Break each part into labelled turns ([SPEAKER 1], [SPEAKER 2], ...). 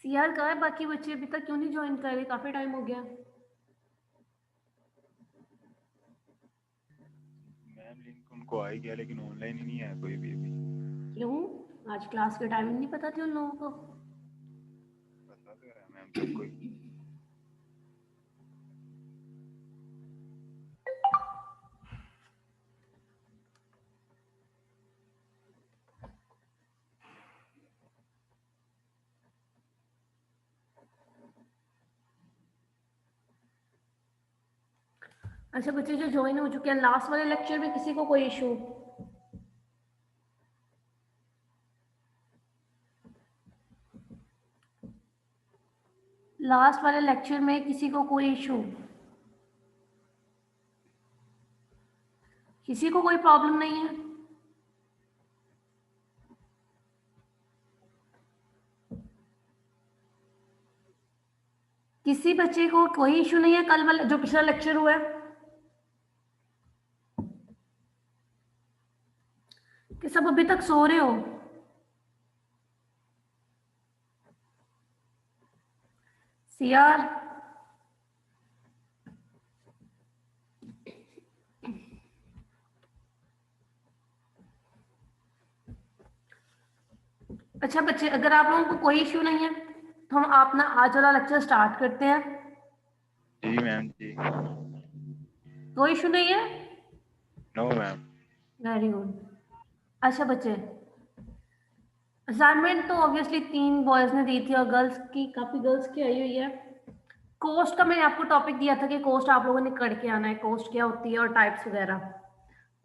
[SPEAKER 1] CR कहाँ है? बाकी बच्चे अभी तक क्यों नहीं ज्वाइन कर रहे? काफी टाइम हो गया।
[SPEAKER 2] मैम लिंक उनको आ ही गया लेकिन ऑनलाइन ही नहीं है कोई भी अभी।
[SPEAKER 1] क्यों? आज क्लास के टाइमिंग नहीं पता थी उन लोगों को?
[SPEAKER 2] पता तो है मैम सबको ही।
[SPEAKER 1] अच्छा, बच्चे जो ज्वाइन हो चुके हैं लास्ट वाले लेक्चर में किसी को कोई इशू? लास्ट वाले लेक्चर में किसी को कोई इशू? किसी को कोई प्रॉब्लम नहीं है? किसी बच्चे को कोई इशू नहीं है कल वाला जो पिछला लेक्चर हुआ है? कि सब अभी तक सो रहे हो? सीआर अच्छा बच्चे, अगर आप लोगों को कोई इशू नहीं है तो हम अपना आज वाला लेक्चर स्टार्ट करते हैं।
[SPEAKER 2] जी मैम जी।
[SPEAKER 1] कोई इशू नहीं है?
[SPEAKER 2] No ma'am.
[SPEAKER 1] Very good. अच्छा बच्चे, असाइनमेंट तो ऑब्वियसली 3 बॉयज ने दी थी और गर्ल्स की काफी गर्ल्स की आई हुई है। कोस्ट का मैंने आपको टॉपिक दिया था कि कोस्ट आप लोगों ने करके आना है, कोस्ट क्या होती है और टाइप्स वगैरह।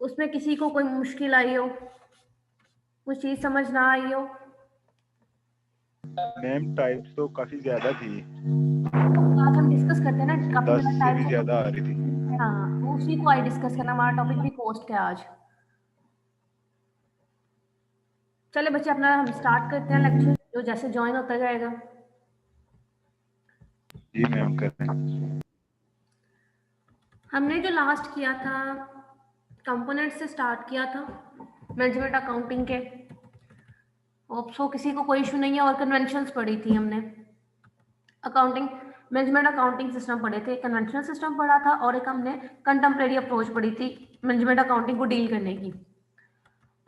[SPEAKER 1] उसमें किसी को कोई मुश्किल आई हो, कुछ चीज समझ ना आई हो?
[SPEAKER 2] मैम टाइप्स तो काफी ज्यादा थी।
[SPEAKER 1] तो आज हम डिस्कस करते हैं ना, काफी
[SPEAKER 2] 10
[SPEAKER 1] ज्यादा
[SPEAKER 2] से भी
[SPEAKER 1] टाइप्स
[SPEAKER 2] ज्यादा आ
[SPEAKER 1] होती
[SPEAKER 2] रही थी।
[SPEAKER 1] है। हाँ, वो उसी को आज डिस्कस करना, हमारा टॉपिक भी कोस्ट का है आज। चले बच्चे, अपना हम स्टार्ट करते हैं लेक्चर, जो जैसे ज्वाइन होता जाएगा।
[SPEAKER 2] जी मैम कर रहे हैं।
[SPEAKER 1] हमने जो लास्ट किया था कंपोनेंट से स्टार्ट किया था मैनेजमेंट अकाउंटिंग के। सो किसी को कोई इशू नहीं है। और कन्वेंशंस पढ़ी थी हमने, अकाउंटिंग मैनेजमेंट अकाउंटिंग सिस्टम पढ़े थे, कन्वेंशनल सिस्टम पढ़ा था और एक हमने कंटेम्प्रेरी अप्रोच पढ़ी थी मैनेजमेंट अकाउंटिंग को डील करने की।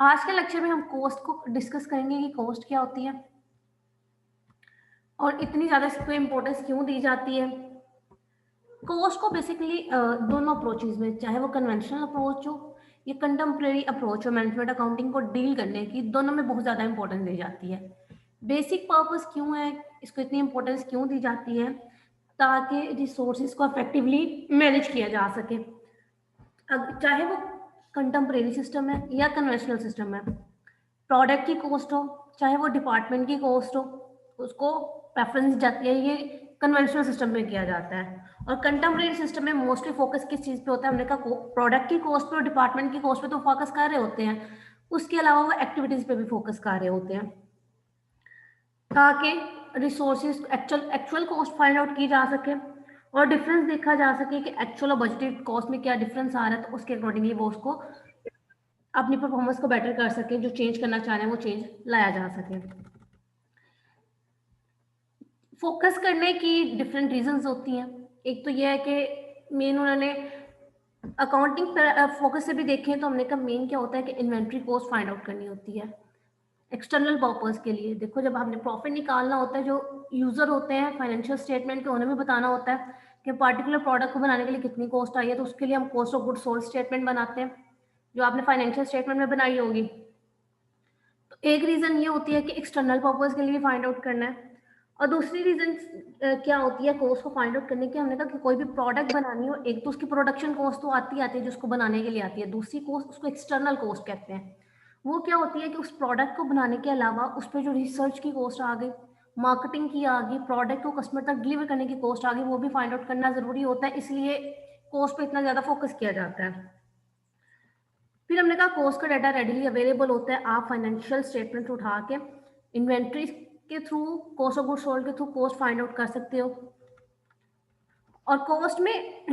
[SPEAKER 1] आज के लेक्चर में हम कोस्ट को डिस्कस करेंगे कि कोस्ट क्या होती है और इतनी ज़्यादा इसको इम्पोर्टेंस क्यों दी जाती है। कोस्ट को बेसिकली दोनों अप्रोचेज में, चाहे वो कन्वेंशनल अप्रोच हो या कंटेम्प्रेरी अप्रोच हो, मैनेजमेंट अकाउंटिंग को डील करने की, दोनों में बहुत ज़्यादा इंपॉर्टेंस दी जाती है। बेसिक पर्पस क्यों है, इसको इतनी इंपॉर्टेंस क्यों दी जाती है? ताकि रिसोर्सेज को इफेक्टिवली मैनेज किया जा सके। चाहे वो कंटेम्प्रेरी सिस्टम है या कन्वेंशनल सिस्टम है, प्रोडक्ट की कॉस्ट हो चाहे वो डिपार्टमेंट की कॉस्ट हो, उसको प्रेफरेंस जाती है, ये कन्वेंशनल सिस्टम में किया जाता है। और कंटेम्प्रेरी सिस्टम में मोस्टली फोकस किस चीज़ पे होता है? हमने कहा प्रोडक्ट की कॉस्ट पे और डिपार्टमेंट की कॉस्ट पे तो फोकस कर रहे होते हैं, उसके अलावा वो एक्टिविटीज़ पे भी फोकस कर रहे होते हैं, ताकि resources actual actual cost find out की जा सके और डिफरेंस देखा जा सके कि एक्चुअल और बजटेड कॉस्ट में क्या डिफरेंस आ रहा है, तो उसके अकॉर्डिंगली वो उसको अपनी परफॉर्मेंस को बेटर कर सके, जो चेंज करना चाह रहे हैं वो चेंज लाया जा सके। फोकस करने की डिफरेंट रीजंस होती हैं। एक तो ये है कि मेन उन्होंने अकाउंटिंग पर फोकस से भी देखें तो हमने कहा मेन क्या होता है कि इन्वेंट्री कॉस्ट फाइंड आउट करनी होती है एक्सटर्नल पर्पस के लिए। देखो, जब हमने प्रॉफिट निकालना होता है, जो यूजर होते हैं फाइनेंशियल स्टेटमेंट के, उन्हें भी बताना होता है कि पर्टिकुलर प्रोडक्ट को बनाने के लिए कितनी कॉस्ट आई है, तो उसके लिए हम cost of good sold statement बनाते हैं, जो आपने फाइनेंशियल स्टेटमेंट में बनाई होगी। तो एक रीजन ये होती है कि एक्सटर्नल पर्पस के लिए फाइंड आउट करना है। और दूसरी रीजन क्या होती है कॉस्ट को फाइंड आउट करने की? हमने कहा कि कोई भी प्रोडक्ट बनानी हो, एक तो उसकी प्रोडक्शन कॉस्ट तो आती है जो उसको बनाने के लिए आती है, दूसरी कॉस्ट उसको एक्सटर्नल कॉस्ट कहते हैं। वो क्या होती है कि उस प्रोडक्ट को बनाने के अलावा उस पर जो रिसर्च की कॉस्ट आ गई, मार्केटिंग की आ गई, प्रोडक्ट को कस्टमर तक डिलीवर करने की कॉस्ट आ गई, वो भी फाइंड आउट करना जरूरी होता है, इसलिए कॉस्ट पे इतना ज्यादा फोकस किया जाता है। फिर हमने कहा कॉस्ट का डाटा रेडिली अवेलेबल होता है, आप फाइनेंशियल स्टेटमेंट उठा के इन्वेंट्री के through, cost of good sold के थ्रू कॉस्ट फाइंड आउट कर सकते हो। और कॉस्ट में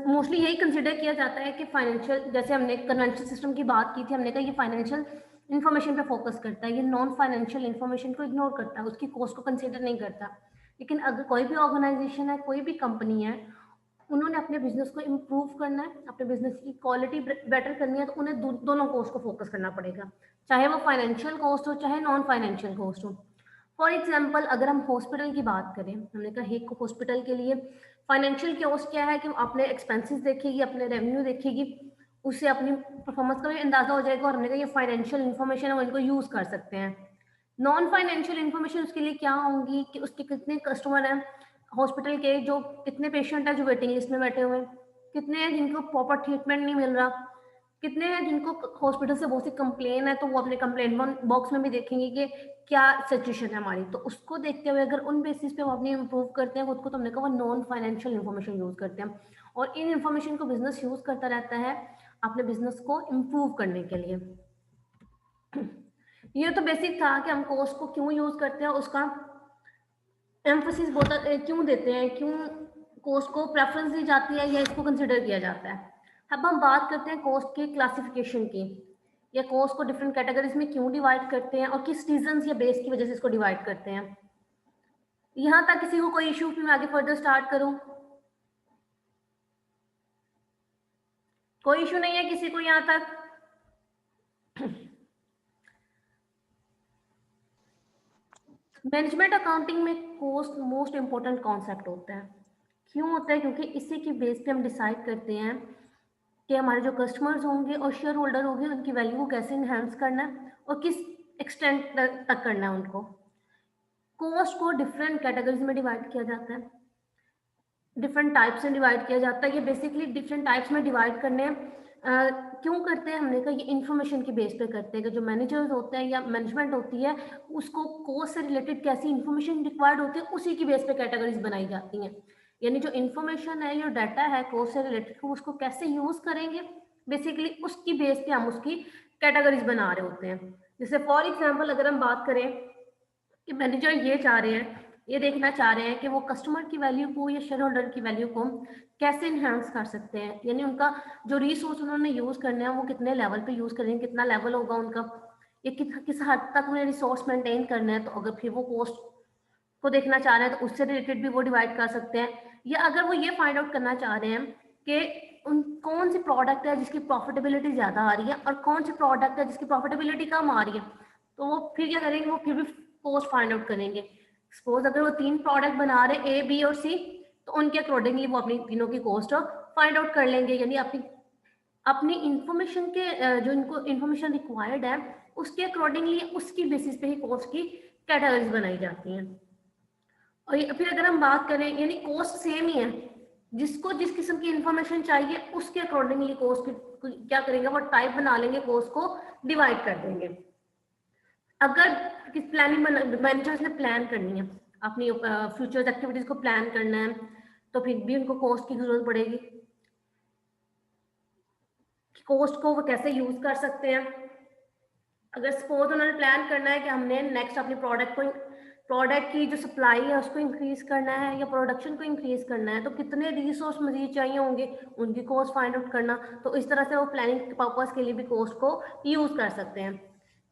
[SPEAKER 1] मोस्टली यही कंसिडर किया जाता है कि फाइनेंशियल, जैसे हमने कन्वेंशनल सिस्टम की बात की थी, हमने कहा ये फाइनेंशियल इंफॉर्मेशन पे फोकस करता है, ये नॉन फाइनेंशियल इंफॉर्मेशन को इग्नोर करता है, उसकी कॉस्ट को कंसिडर नहीं करता। लेकिन अगर कोई भी ऑर्गेनाइजेशन है, कोई भी कंपनी है, उन्होंने अपने बिजनेस को इम्प्रूव करना है, अपने बिजनेस की क्वालिटी बेटर करनी है, तो उन्हें दोनों कॉस्ट को फोकस करना पड़ेगा, चाहे वो फाइनेंशियल कॉस्ट हो चाहे नॉन फाइनेंशियल कॉस्ट हो। फॉर एग्जाम्पल अगर हम हॉस्पिटल की बात करें, हमने कहा एक हॉस्पिटल के लिए फाइनेंशियल कॉस्ट क्या है कि वो अपने एक्सपेंसेस देखेगी, अपने रेवेन्यू देखेगी, उससे अपनी परफॉर्मेंस का भी अंदाजा हो जाएगा, और हमने कहा ये फाइनेंशियल इन्फॉर्मेशन है वो इनको यूज कर सकते हैं। नॉन फाइनेंशियल इन्फॉर्मेशन उसके लिए क्या होंगी कि उसके कितने कस्टमर हैं हॉस्पिटल के, जो कितने पेशेंट हैं जो वेटिंग लिस्ट में बैठे हुए हैं, कितने हैं जिनको प्रॉपर ट्रीटमेंट नहीं मिल रहा, कितने हैं जिनको हॉस्पिटल से बहुत सी कंप्लेन है, तो वो अपने कंप्लेन बॉक्स में भी देखेंगे कि क्या सिचुएशन है हमारी, तो उसको देखते हुए अगर उन बेसिस पे वो अपनी इम्प्रूव करते हैं खुद को, तो हमने कहा वो नॉन फाइनेंशियल इन्फॉर्मेशन यूज करते हैं, और इन इन्फॉर्मेशन को बिजनेस यूज करता रहता है अपने बिजनेस को इम्प्रूव करने के लिए। ये तो बेसिक था कि हम कॉस्ट को क्यों यूज करते हैं, उसका एम्फोसिस बहुत क्यों देते हैं, क्यों कॉस्ट को प्रेफरेंस दी जाती है या इसको कंसिडर किया जाता है। अब हम बात करते हैं कॉस्ट की क्लासिफिकेशन की, या कॉस्ट को डिफरेंट कैटेगरीज में क्यों डिवाइड करते हैं और किस रीजन या बेस की वजह से इसको डिवाइड करते हैं। यहाँ तक किसी को कोई इश्यू, फिर मैं आगे फर्दर स्टार्ट करूं? कोई इश्यू नहीं है किसी को यहाँ तक? मैनेजमेंट अकाउंटिंग में कॉस्ट मोस्ट इंपॉर्टेंट कॉन्सेप्ट होता है। क्यों होता है? क्योंकि इसी की बेस पे हम डिसाइड करते हैं कि हमारे जो कस्टमर्स होंगे और शेयर होल्डर होंगे उनकी वैल्यू को कैसे इन्हांस करना है और किस एक्सटेंट तक करना है उनको। कॉस्ट को डिफरेंट कैटेगरीज में डिवाइड किया जाता है, डिफरेंट टाइप्स में डिवाइड किया जाता है। ये बेसिकली डिफरेंट टाइप्स में डिवाइड करने क्यों करते हैं? हमने कहा ये इन्फॉर्मेशन की बेस पे करते हैं कि जो मैनेजर्स होते हैं या मैनेजमेंट होती है उसको कॉस्ट से रिलेटेड कैसी इन्फॉर्मेशन रिक्वायर्ड होती है, उसी की बेस पे कैटेगरीज बनाई जाती हैं। यानी जो इन्फॉर्मेशन है, जो डाटा है कॉस्ट से रिलेटेड, उसको कैसे यूज करेंगे, बेसिकली उसकी बेस पे हम उसकी कैटेगरीज बना रहे होते हैं। जैसे फॉर एग्जाम्पल अगर हम बात करें कि मैनेजर ये चाह रहे हैं, ये देखना चाह रहे हैं कि वो कस्टमर की वैल्यू को या शेयर होल्डर की वैल्यू को कैसे इन्हांस कर सकते हैं, यानी उनका जो रिसोर्स उन्होंने यूज करना है वो कितने लेवल पे यूज करेंगे, कितना लेवल होगा उनका, या किस हद तक उन्हें रिसोर्स मेंटेन करना है। तो अगर फिर वो कॉस्ट को देखना चाह रहे हैं तो उससे रिलेटेड भी वो डिवाइड कर सकते हैं। या अगर वो ये फाइंड आउट करना चाह रहे हैं कि उन कौन सी प्रोडक्ट है जिसकी प्रॉफिटेबिलिटी ज्यादा आ रही है और कौन सी प्रोडक्ट है जिसकी प्रॉफिटेबिलिटी कम आ रही है, तो वो फिर क्या करेंगे, वो फिर भी कॉस्ट फाइंड आउट करेंगे। सपोज अगर वो 3 प्रोडक्ट बना रहे ए बी और सी, तो उनके अकॉर्डिंगली वो अपनी तीनों की कॉस्ट फाइंड आउट कर लेंगे, यानी अपनी अपनी इंफॉर्मेशन के जो इनको इंफॉर्मेशन रिक्वायर्ड है उसके अकॉर्डिंगली उसकी बेसिस पे ही कॉस्ट की कैटेगरीज बनाई जाती हैं। और फिर अगर हम बात करें, यानी कॉस्ट सेम ही है, जिसको जिस किस्म की इंफॉर्मेशन चाहिए उसके अकॉर्डिंगली कॉस्ट क्या करेंगे, वो टाइप बना लेंगे, कॉस्ट को डिवाइड कर देंगे। अगर किस प्लानिंग मैनेजर्स ने प्लान करनी है, अपनी फ्यूचर एक्टिविटीज को प्लान करना है, तो फिर भी उनको कॉस्ट की जरूरत पड़ेगी। कॉस्ट को वो कैसे यूज कर सकते हैं? अगर सपोज उन्होंने प्लान करना है कि हमने नेक्स्ट अपनी प्रोडक्ट की जो सप्लाई है उसको इंक्रीज करना है या प्रोडक्शन को इंक्रीज करना है, तो कितने रिसोर्स मजीद चाहिए होंगे, उनकी कॉस्ट फाइंड आउट करना। तो इस तरह से वो प्लानिंग पर्पज के लिए भी कॉस्ट को यूज कर सकते हैं।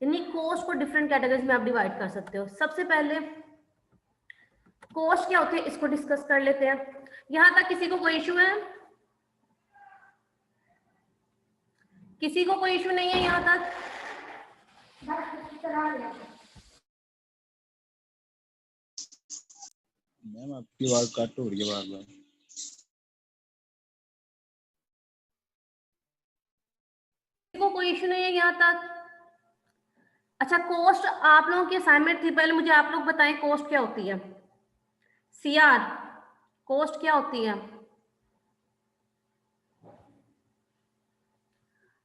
[SPEAKER 1] यानी कॉस्ट को डिफरेंट कैटेगरीज में आप डिवाइड कर सकते हो। सबसे पहले कॉस्ट क्या होती है इसको डिस्कस कर लेते हैं। यहां तक किसी को कोई इशू है? किसी को कोई इशू नहीं है यहां तक?
[SPEAKER 2] मैम आपकी आवाज कट हो रही है बार बार।
[SPEAKER 1] किसी को कोई इशू नहीं है यहां तक? अच्छा, कॉस्ट आप लोगों की असाइनमेंट थी, पहले मुझे आप लोग बताएं कॉस्ट क्या होती है। सीआर, कॉस्ट क्या होती है?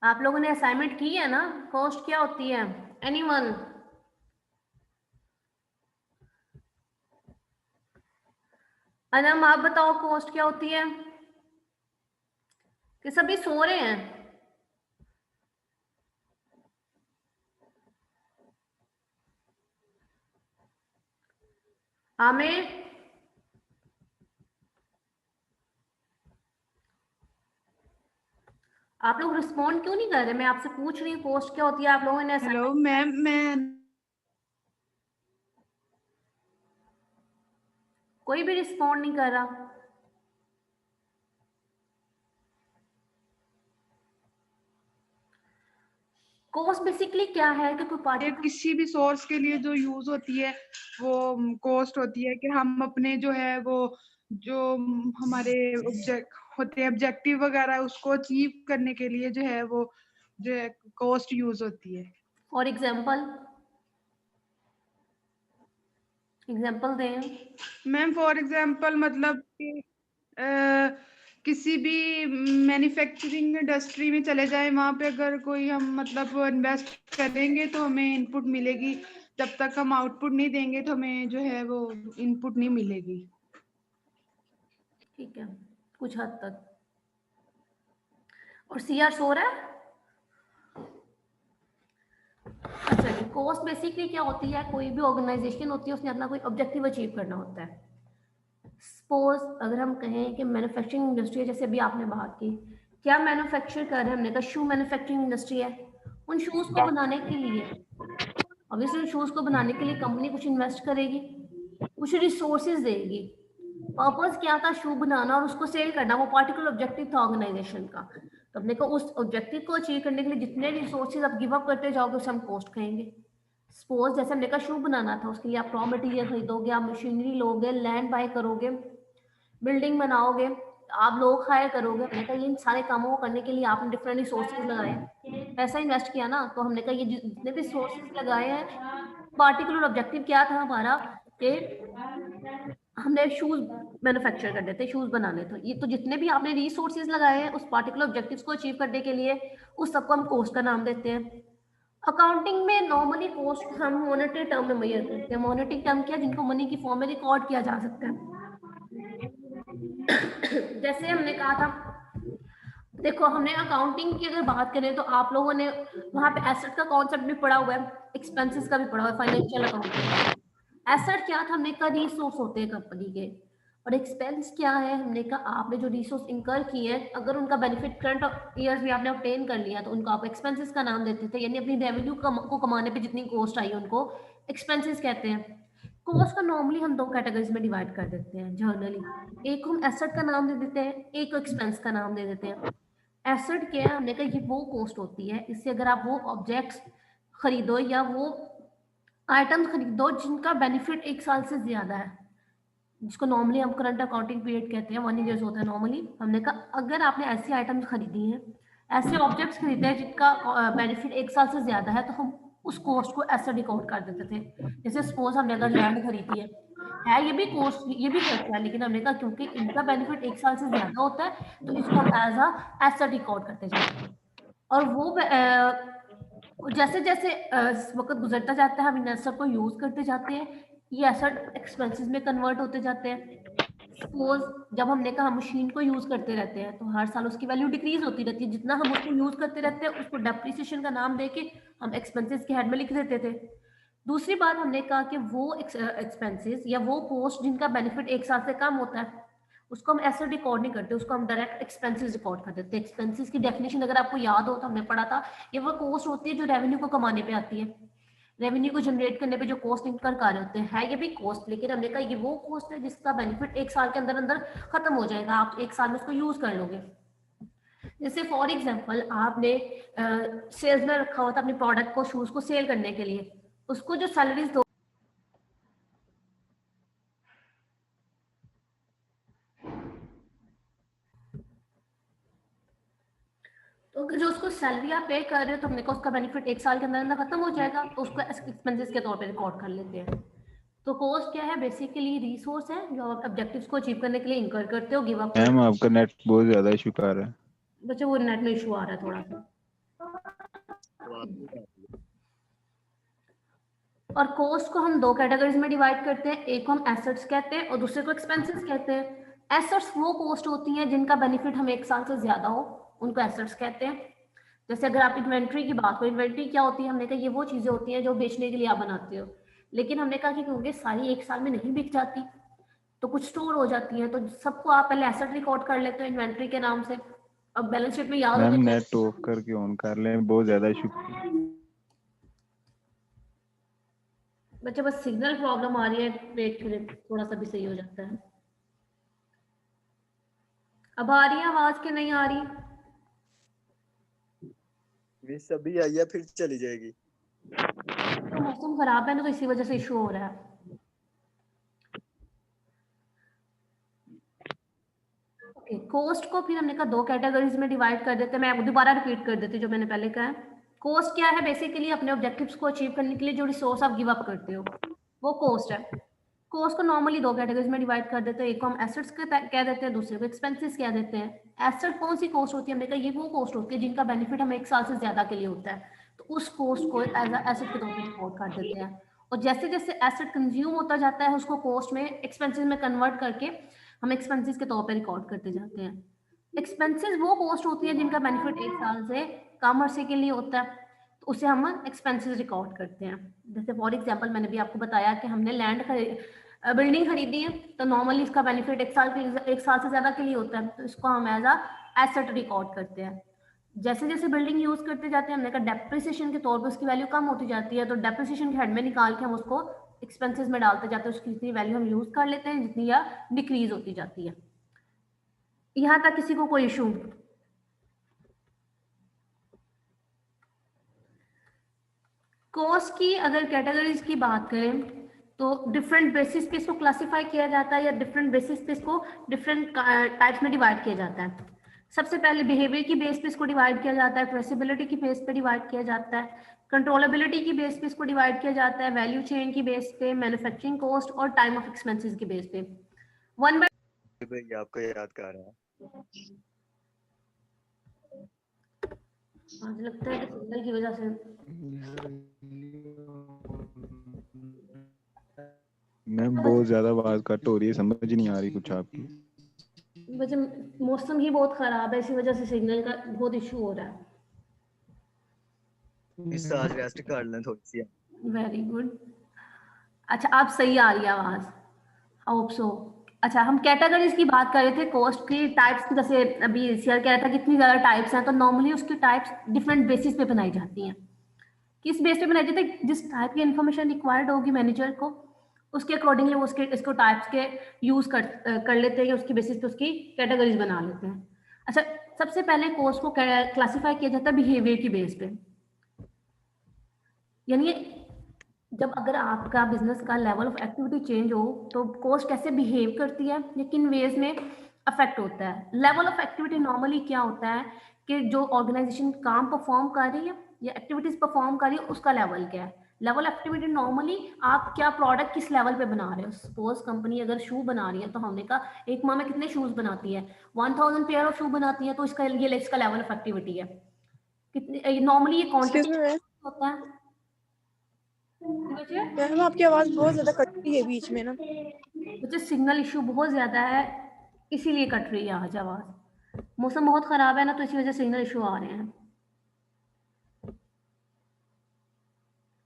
[SPEAKER 1] आप लोगों ने असाइनमेंट की है ना, कॉस्ट क्या होती है? एनीवन? अनम आप बताओ कॉस्ट क्या होती है? कि सभी सो रहे हैं? आमिर, आप लोग रिस्पॉन्ड क्यों नहीं कर रहे? मैं आपसे पूछ रही हूँ कॉस्ट क्या होती है, आप लोगों ने
[SPEAKER 3] हेलो मैम, मैं
[SPEAKER 1] कोई भी रिस्पॉन्ड नहीं कर रहा। कॉस्ट बेसिकली क्या है कि कोई पार्टी
[SPEAKER 3] किसी भी सोर्स के लिए जो यूज होती है वो कॉस्ट होती है कि हम अपने जो है वो जो हमारे ऑब्जेक्ट होते हैं ऑब्जेक्टिव वगैरह उसको अचीव करने के लिए जो है वो जो है कॉस्ट यूज होती है।
[SPEAKER 1] फॉर एग्जाम्पल दें।
[SPEAKER 3] मैम फॉर एग्जांपल मतलब कि किसी भी मैन्युफैक्चरिंग इंडस्ट्री में चले जाए, वहां पे अगर कोई हम मतलब इन्वेस्ट करेंगे तो हमें इनपुट मिलेगी, जब तक हम आउटपुट नहीं देंगे तो हमें जो है वो इनपुट नहीं मिलेगी।
[SPEAKER 1] ठीक है, कुछ हद तक। और सीआर सो रहा है। अच्छा जी, कॉस्ट बेसिकली क्या होती है? कोई भी ऑर्गेनाइजेशन होती है उसने अपना कोई ऑब्जेक्टिव अचीव करना होता है। सपोज अगर हम कहें कि मैन्युफैक्चरिंग इंडस्ट्री है, जैसे अभी आपने बात की, क्या मैन्युफैक्चर कर रहे हैं? हमने कहा शू मैन्युफैक्चरिंग इंडस्ट्री है। उन शूज को बनाने के लिए ऑब्वियसली उन शूज को बनाने के लिए कंपनी कुछ इन्वेस्ट करेगी, कुछ रिसोर्सेज देगी। पर्पस क्या था? शू बनाना और उसको सेल करना, वो पार्टिकुलर ऑब्जेक्टिव था ऑर्गेनाइजेशन का। तो अपने को उस ऑब्जेक्टिव को अचीव करने के लिए जितने रिसोर्सेज आप गिव अप करते जाओगे उसे हम कॉस्ट कहेंगे। सपोज जैसे हमने कहा शू बनाना था, उसके लिए आप रॉ मटेरियल खरीदोगे, आप मशीनरी लोगे, लैंड बाय करोगे, बिल्डिंग बनाओगे, आप लोग हायर करोगे। हमने कहा इन सारे कामों को करने के लिए आपने डिफरेंट रिसोर्सेज लगाए, पैसा इन्वेस्ट किया ना। तो हमने कहा ये जितने भी रिसोर्सेज लगाए हैं, पार्टिकुलर ऑब्जेक्टिव क्या था हमारा कि हमने शूज मैन्युफैक्चर करने थे, शूज बनाने थे। ये तो जितने भी आपने रिसोर्सेज लगाए हैं उस पार्टिकुलर ऑब्जेक्टिव्स को अचीव करने के लिए, उस सबको हम कॉस्ट का नाम देते हैं। अकाउंटिंग में नॉर्मली कॉस्ट हम मॉनेटरी टर्म में मेजर करते हैं। मॉनेटरी टर्म क्या, जिनको मनी की फॉर्म में रिकॉर्ड किया जा सकता है। जैसे हमने कहा था, देखो हमने अकाउंटिंग की अगर बात करें तो आप लोगों ने वहां पे एसेट का कॉन्सेप्ट भी पढ़ा हुआ है, एक्सपेंसेस का भी पढ़ा हुआ है, फाइनेंशियल अकाउंटिंग। एसेट क्या था? हमने कहा रिसोर्स होते हैं कंपनी के। और एक्सपेंस क्या है? हमने कहा आपने जो रिसोर्स इंकर किए हैं, अगर उनका बेनिफिट करंट ईयर्स में आपने ऑब्टेन कर लिया तो उनको आप एक्सपेंसेस का नाम देते थे। यानी अपनी रेवेन्यू को कमाने पे जितनी कॉस्ट आई उनको एक्सपेंसेस कहते हैं। कॉस्ट का नॉर्मली हम दो कैटेगरीज में डिवाइड कर देते हैं जनरली। एक हम एसेट का नाम दे देते हैं, एक एक्सपेंस का नाम दे देते हैं। एसेट क्या है? हमने कहा ये वो कॉस्ट होती है, इससे अगर आप वो ऑब्जेक्ट्स खरीदो या वो आइटम खरीदो जिनका बेनिफिट 1 साल से ज्यादा है, जिसको नॉर्मली हम करंट अकाउंटिंग पीरियड कहते हैं, 1 ईयर्स होता है नॉर्मली। हमने कहा अगर आपने ऐसी आइटम्स खरीदी हैं, ऐसे ऑब्जेक्ट्स खरीदे हैं जिनका बेनिफिट 1 साल से ज्यादा है, तो हम उस कॉस्ट को ऐसे रिकॉर्ड कर देते थे। जैसे सपोज हमने अगर लैंड खरीदी है ये भी कॉस्ट, ये भी खर्चा है, लेकिन हमने कहा क्योंकि इनका बेनिफिट 1 साल से ज्यादा होता है तो इसको हम एज अ एसेट रिकॉर्ड करते जाते हैं। और वो जैसे जैसे वक्त गुजरता जाता है हम इन एसेट को यूज करते जाते हैं, ये एसेट एक्सपेंसेस में कन्वर्ट होते जाते हैं। सपोज जब हमने कहा मशीन को यूज करते रहते हैं तो हर साल उसकी वैल्यू डिक्रीज होती रहती है, जितना हम उसको यूज करते रहते हैं उसको डेप्रिसिएशन का नाम देके हम एक्सपेंसेस के हेड में लिख देते थे। दूसरी बात हमने कहा कि वो एक्सपेंसेस या वो कॉस्ट जिनका बेनिफिट 1 साल से कम होता है उसको हम ऐसे रिकॉर्ड नहीं करते, उसको हम डायरेक्ट एक्सपेंसेस रिकॉर्ड कर देते हैं। एक्सपेंसेस की डेफिनेशन अगर आपको याद हो तो हमने पढ़ा था, ये वो कॉस्ट होती है जो रेवेन्यू को कमाने पे आती है, रेवेन्यू को जनरेट करने पे जो कॉस्ट इनकर कर रहे होते हैं। है ये भी कॉस्ट, लेकिन हमने कहा ये वो कॉस्ट है जिसका बेनिफिट 1 साल के अंदर अंदर खत्म हो जाएगा, आप 1 साल में उसको यूज कर लोगे। जैसे फॉर एग्जाम्पल आपने सेल्स में रखा हुआ था अपने प्रोडक्ट को, शूज को सेल करने के लिए, उसको जो सैलरीज दो तो अगर जो उसको सैलरी आप पे कर रहे हो तो हमने कहा उसका बेनिफिट 1 साल के अंदर अंदर खत्म हो जाएगा, तो उसको एक्सपेंसेस के तौर पे रिकॉर्ड कर लेते हैं। तो कॉस्ट क्या है? बेसिकली रिसोर्स है जो आप ऑब्जेक्टिव्स को अचीव करने के लिए इंकर करते हो, गिव अप
[SPEAKER 2] मैम
[SPEAKER 1] करते
[SPEAKER 2] आपका नेट बहुत ज्यादा इशू कर रहा है।
[SPEAKER 1] हो। बच्चे वो नेट में इशू आ रहा है थोड़ा सा। और कॉस्ट को हम दो कैटेगरीज में डिवाइड करते हैं, एक को हम एसेट्स कहते हैं और दूसरे को एक्सपेंसेस कहते हैं। एसेट्स वो कॉस्ट होती हैं जिनका बेनिफिट हमें 1 साल से ज्यादा हो, उनको एसेट्स कहते हैं। जैसे अगर आप इन्वेंट्री की बात करो, इन्वेंट्री क्या होती है? हमने कहा ये वो चीजें होती हैं जो बेचने के लिए आप बनाते हो, लेकिन हमने कहा कि क्योंकि सारी 1 साल में नहीं बिक जाती तो कुछ स्टोर हो जाती है, तो सबको आप पहले एसेट रिकॉर्ड कर लेते हो इन्वेंट्री के नाम से। अब बैलेंस शीट में याद
[SPEAKER 2] मैम
[SPEAKER 1] होगा
[SPEAKER 2] नेट ऑफ करके ऑन कर लें, बहुत ज्यादा इशू।
[SPEAKER 1] बच्चे, बस सिग्नल प्रॉब्लम आ रही है, वेट करें थोड़ा सा भी सही हो जाता है। अब आ रही है आवाज के नहीं आ रही?
[SPEAKER 4] मिस अभी आई है, फिर चली जाएगी।
[SPEAKER 1] तो मौसम खराब है ना, तो इसी वजह से इशू हो रहा है। ओके, कॉस्ट को फिर हमने कहा दो कैटेगरीज में डिवाइड कर देते हैं। मैं दोबारा रिपीट कर देती हूँ जो मैंने पहले कहा है। कॉस्ट क्या है? बेसिकली अपने ऑब्जेक्टिव्स को अचीव करने के लिए जो रिसोर्स आप गिव अप करते हो, वो कॉस्ट है। कॉस्ट को नॉर्मली दो कैटेगरीज में डिवाइड कर देते हैं। एक को हम एसेट्स कह देते हैं, दूसरे को एक्सपेंसेस कह देते हैं। एसेट कौन सी कॉस्ट होती है? हमने कहा ये वो कॉस्ट होती है जिनका बेनिफिट हमें 1 साल से ज्यादा के लिए होता है, तो उस कॉस्ट को एज एसेट के तौर पर रिकॉर्ड कर देते हैं। और जैसे जैसे एसेट कंज्यूम होता जाता है, उसको कॉस्ट में, एक्सपेंसेस में कन्वर्ट करके हम एक्सपेंसेस के तौर पे रिकॉर्ड करते जाते हैं। एक्सपेंसेस वो कॉस्ट होती है जिनका बेनिफिट 1 साल से कम अरसे के लिए होता है, तो उसे हम एक्सपेंसेस रिकॉर्ड करते हैं। जैसे फॉर एग्जांपल मैंने भी आपको बताया कि हमने बिल्डिंग खरीदी है, तो नॉर्मली इसका बेनिफिट 1 साल से ज्यादा के लिए होता है, तो इसको हम एज अ एसेट रिकॉर्ड करते हैं। जैसे जैसे बिल्डिंग यूज करते जाते हैं, हमने कहा डेप्रिसिएशन के तौर पे उसकी वैल्यू कम होती जाती है, तो डेप्रिसिएशन के हेड में निकाल के हम उसको एक्सपेंसेस में डालते जाते हैं, उसकी जितनी वैल्यू हम यूज कर लेते हैं, जितनी या डिक्रीज होती जाती है। यहाँ तक किसी को कोई इशू? कॉस्ट की अगर कैटेगरीज की बात करें तो डिफरेंट बेसिस पे इसको क्लासिफाई किया जाता है, या डिफरेंट बेसिस पे इसको डिफरेंट टाइप्स में डिवाइड किया जाता है। सबसे पहले बिहेवियर की बेस पे इसको डिवाइड किया जाता है, ट्रेसेबिलिटी की बेस पे डिवाइड किया जाता है, कंट्रोलेबिलिटी की बेस पे इसको डिवाइड किया जाता है, वैल्यू चेन की बेस पे, मैन्युफैक्चरिंग कॉस्ट और टाइम ऑफ एक्सपेंसेस की बेस पे। वन बाय
[SPEAKER 4] भाई आपको याद कर रहा है।
[SPEAKER 1] मुझे लगता है कि सिग्नल की वजह से
[SPEAKER 2] मैम बहुत ज्यादा आवाज कट हो रही है, समझ नहीं आ रही कुछ आपकी।
[SPEAKER 1] वजह मौसम ही बहुत खराब है, इसी वजह से सिग्नल का बहुत इशू हो रहा है।
[SPEAKER 4] इस आज रेस्ट कर लें थोड़ी सी।
[SPEAKER 1] Very good. अच्छा, आप सही आ रही है आवाज, होप सो। अच्छा, हम कैटेगरीज की बात कर रहे थे, कॉस्ट की टाइप्स की। जैसे अभी सीआर कह रहा था कितनी ज्यादा टाइप्स हैं, तो नॉर्मली उसकी टाइप्स डिफरेंट बेसिस पे बनाई जाती हैं। किस बेस पे बनाई जाती है? जिस टाइप की इन्फॉर्मेशन रिक्वायर्ड होगी मैनेजर को, उसके अकॉर्डिंगली वो इसको टाइप्स के यूज कर लेते हैं, या उसकी बेसिस पे उसकी कैटेगरीज बना लेते हैं। अच्छा, सबसे पहले कॉस्ट को क्लासिफाई किया जाता है बिहेवियर की बेस पे। यानी जब अगर आपका बिजनेस का लेवल ऑफ एक्टिविटी चेंज हो, तो कॉस्ट कैसे बिहेव करती है, ये किन वेज में अफेक्ट होता है। लेवल ऑफ एक्टिविटी नॉर्मली क्या होता है कि जो ऑर्गेनाइजेशन काम परफॉर्म कर रही है या एक्टिविटीज परफॉर्म कर रही है, उसका लेवल क्या है। लेवल एक्टिविटी नॉर्मली आप क्या प्रोडक्ट किस लेवल पे बना रहे हो। सपोज कंपनी अगर शू बना रही है, तो हमने कहा एक माह में कितने शूज बनाती है, 1000 पेयर ऑफ शू बनाती है, तो इसका लेवल ऑफ एक्टिविटी है। कितने नॉर्मली ये क्वांटिटी होता है।
[SPEAKER 5] मैम आपकी आवाज बहुत ज्यादा कट रही है बीच में ना।
[SPEAKER 1] मुझे सिग्नल इशू बहुत ज्यादा है, इसीलिए कट रही है आज आवाज। मौसम बहुत खराब है ना, तो इसी वजह से सिग्नल इशू आ रहे हैं।